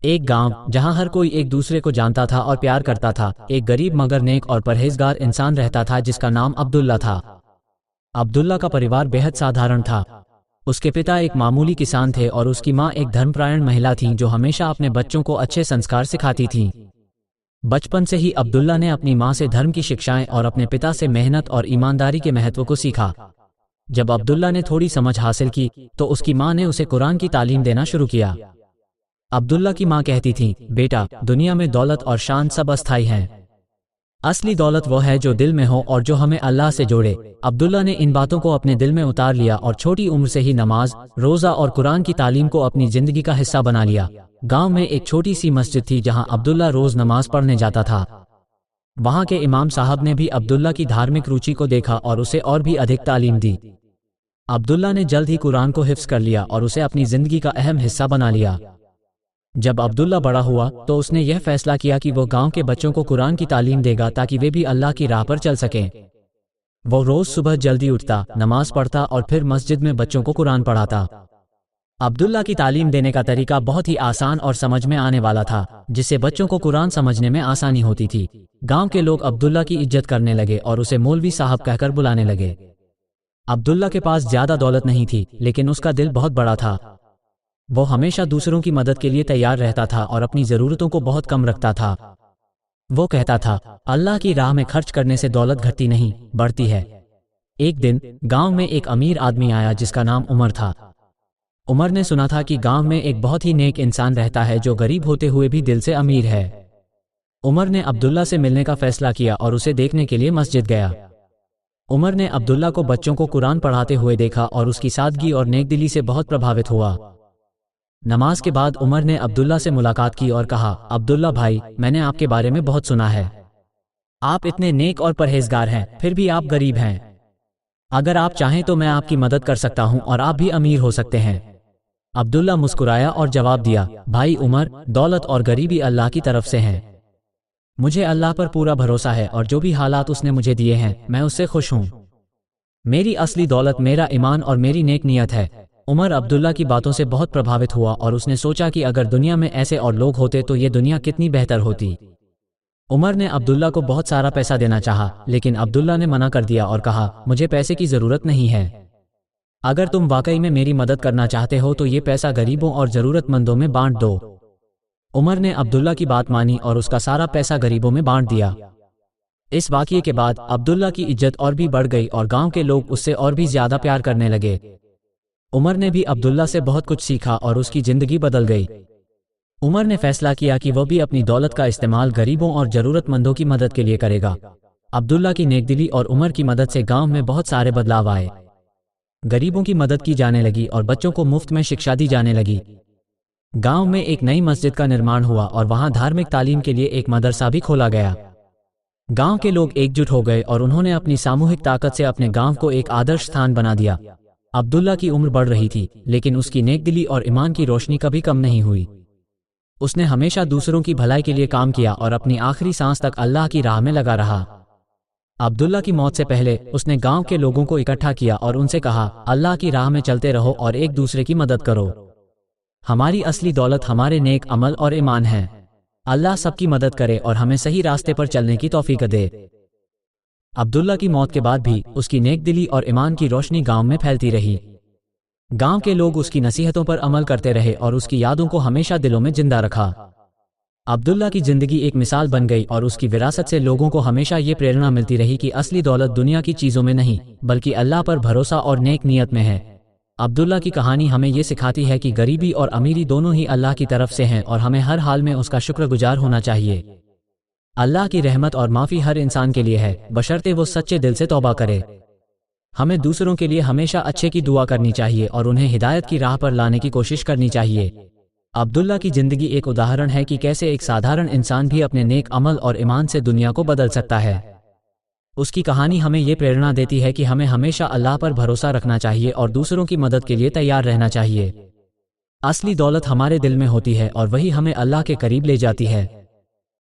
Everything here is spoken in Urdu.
ایک گاؤں جہاں ہر کوئی ایک دوسرے کو جانتا تھا اور پیار کرتا تھا، ایک غریب مگر نیک اور پرہیزگار انسان رہتا تھا جس کا نام عبداللہ تھا۔ عبداللہ کا پریوار بہت سادھارن تھا۔ اس کے پتا ایک معمولی کسان تھے اور اس کی ماں ایک دھرم پرائن مہیلا تھیں جو ہمیشہ اپنے بچوں کو اچھے سنسکار سکھاتی تھیں۔ بچپن سے ہی عبداللہ نے اپنی ماں سے دھرم کی شکشائیں اور اپنے پتا سے محنت اور ایمانداری کے مہتو کو سیکھا۔ جب عبداللہ نے تھوڑی سمجھ حاصل کی تو اس کی ماں نے اسے قرآن کی تعلیم دینا شروع کیا۔ عبداللہ کی ماں کہتی تھیں، بیٹا، دنیا میں دولت اور شان سب استھائی ہیں، اصلی دولت وہ ہے جو دل میں ہو اور جو ہمیں اللہ سے جوڑے۔ عبداللہ نے ان باتوں کو اپنے دل میں اتار لیا اور چھوٹی عمر سے ہی نماز، روزہ اور قرآن کی تعلیم کو اپنی زندگی کا حصہ بنا لیا۔ گاؤں میں ایک چھوٹی سی مسجد تھی جہاں عبداللہ روز نماز پڑھنے جاتا تھا۔ وہاں کے امام صاحب نے بھی عبداللہ کی دھارمک روچی کو دیکھا اور اسے اور بھی ادھک تعلیم دی۔ عبداللہ نے جلد ہی قرآن کو حفظ کر لیا اور اسے اپنی زندگی کا اہم حصہ بنا لیا۔ جب عبداللہ بڑا ہوا تو اس نے یہ فیصلہ کیا کہ وہ گاؤں کے بچوں کو قرآن کی تعلیم دے گا تاکہ وہ بھی اللہ کی راہ پر چل سکیں۔ وہ روز صبح جلدی اٹھتا، نماز پڑھتا اور پھر مسجد میں بچوں کو قرآن پڑھاتا۔ عبداللہ کی تعلیم دینے کا طریقہ بہت ہی آسان اور سمجھ میں آنے والا تھا، جس سے بچوں کو قرآن سمجھنے میں آسانی ہوتی تھی۔ گاؤں کے لوگ عبداللہ کی عزت کرنے لگے اور اسے مولوی صاحب کہہ کر بلانے لگے۔ عبداللہ کے پاس زیادہ دولت نہیں تھی، لیکن اس کا دل بہت بڑا تھا۔ وہ ہمیشہ دوسروں کی مدد کے لیے تیار رہتا تھا اور اپنی ضرورتوں کو بہت کم رکھتا تھا۔ وہ کہتا تھا، اللہ کی راہ میں خرچ کرنے سے دولت گھٹتی نہیں، بڑھتی ہے۔ ایک دن گاؤں میں ایک امیر آدمی آیا جس کا نام عمر تھا۔ عمر نے سنا تھا کہ گاؤں میں ایک بہت ہی نیک انسان رہتا ہے جو غریب ہوتے ہوئے بھی دل سے امیر ہے۔ عمر نے عبداللہ سے ملنے کا فیصلہ کیا اور اسے دیکھنے کے لیے مسجد گیا۔ عمر نے عبداللہ کو بچوں کو قرآن پڑھاتے ہوئے دیکھا اور اس کی سادگی اور نیک دلی سے بہت پربھاوت ہوا۔ نماز کے بعد عمر نے عبداللہ سے ملاقات کی اور کہا، عبداللہ بھائی، میں نے آپ کے بارے میں بہت سنا ہے۔ آپ اتنے نیک اور پرہیزگار ہیں، پھر بھی آپ غریب ہیں۔ اگر آپ چاہیں تو میں آپ کی مدد کر سکتا ہوں اور آپ بھی امیر ہو سکتے ہیں۔ عبداللہ مسکرایا اور جواب دیا، بھائی عمر، دولت اور غریبی اللہ کی طرف سے ہیں۔ مجھے اللہ پر پورا بھروسہ ہے اور جو بھی حالات اس نے مجھے دیے ہیں میں اس سے خوش ہوں۔ میری اصلی دولت میرا ایمان اور میری نیک نیت ہے۔ عمر عبداللہ کی باتوں سے بہت پربھاوت ہوا اور اس نے سوچا کہ اگر دنیا میں ایسے اور لوگ ہوتے تو یہ دنیا کتنی بہتر ہوتی۔ عمر نے عبداللہ کو بہت سارا پیسہ دینا چاہا، لیکن عبداللہ نے منع کر دیا اور کہا، مجھے پیسے کی ضرورت نہیں ہے۔ اگر تم واقعی میں میری مدد کرنا چاہتے ہو تو یہ پیسہ غریبوں اور ضرورت مندوں میں بانٹ دو۔ عمر نے عبداللہ کی بات مانی اور اس کا سارا پیسہ غریبوں میں بانٹ دیا۔ اس واقعے کے بعد عبداللہ کی عزت اور بھی بڑھ گئی اور گاؤں کے لوگ اس سے اور بھی زیادہ پیار کرنے لگے۔ عمر نے بھی عبداللہ سے بہت کچھ سیکھا اور اس کی زندگی بدل گئی۔ عمر نے فیصلہ کیا کہ وہ بھی اپنی دولت کا استعمال غریبوں اور ضرورت مندوں کی مدد کے لیے کرے گا۔ عبداللہ کی نیک دلی اور عمر کی مدد سے گاؤں میں بہت سارے بدلاؤ آئے۔ غریبوں کی مدد کی جانے لگی اور بچوں کو مفت میں شکشا دی جانے لگی۔ گاؤں میں ایک نئی مسجد کا نرمان ہوا اور وہاں دھارمک تعلیم کے لیے ایک مدرسہ بھی کھولا گیا۔ گاؤں کے لوگ ایک جٹ ہو گئے اور انہوں نے اپنی ساموہک طاقت سے اپنے گاؤں کو ایک آدرش ستھان بنا دیا۔ عبداللہ کی عمر بڑھ رہی تھی، لیکن اس کی نیک دلی اور ایمان کی روشنی کبھی کم نہیں ہوئی۔ اس نے ہمیشہ دوسروں کی بھلائی کے لیے کام کیا اور اپنی آخری سانس تک اللہ کی راہ میں لگا رہا۔ عبداللہ کی موت سے پہلے اس نے گاؤں کے لوگوں کو اکٹھا کیا اور ان سے کہا، اللہ کی راہ میں چلتے رہو اور ایک دوسرے کی مدد کرو۔ ہماری اصلی دولت ہمارے نیک عمل اور ایمان ہے۔ اللہ سب کی مدد کرے اور ہمیں صحیح راستے پر چلنے کی توفیق دے۔ عبداللہ کی موت کے بعد بھی اس کی نیک دلی اور ایمان کی روشنی گاؤں میں پھیلتی رہی۔ گاؤں کے لوگ اس کی نصیحتوں پر عمل کرتے رہے اور اس کی یادوں کو ہمیشہ دلوں میں زندہ رکھا۔ عبداللہ کی زندگی ایک مثال بن گئی اور اس کی وراثت سے لوگوں کو ہمیشہ یہ پریرنا ملتی رہی کہ اصلی دولت دنیا کی چیزوں میں نہیں بلکہ اللہ پر بھروسہ اور نیک نیت میں ہے۔ عبداللہ کی کہانی ہمیں یہ سکھاتی ہے کہ غریبی اور امیری دونوں ہی اللہ کی طرف سے ہیں اور ہمیں ہر حال میں اس کا شکر گزار ہونا چاہیے۔ اللہ کی رحمت اور معافی ہر انسان کے لیے ہے، بشرطے وہ سچے دل سے توبہ کرے۔ ہمیں دوسروں کے لیے ہمیشہ اچھے کی دعا کرنی چاہیے اور انہیں ہدایت کی راہ پر لانے کی کوشش کرنی چاہیے۔ عبداللہ کی زندگی ایک اداہرن ہے کہ کیسے ایک سادھارن انسان بھی اپنے نیک عمل اور ایمان سے دنیا کو بدل سکتا ہے۔ اس کی کہانی ہمیں یہ پریرنا دیتی ہے کہ ہمیں ہمیشہ اللہ پر بھروسہ رکھنا چاہیے اور دوسروں کی مدد کے لیے تیار رہنا چاہیے۔ اصلی دولت ہمارے دل میں ہوتی ہے اور وہی ہمیں اللہ کے قریب لے جاتی ہے۔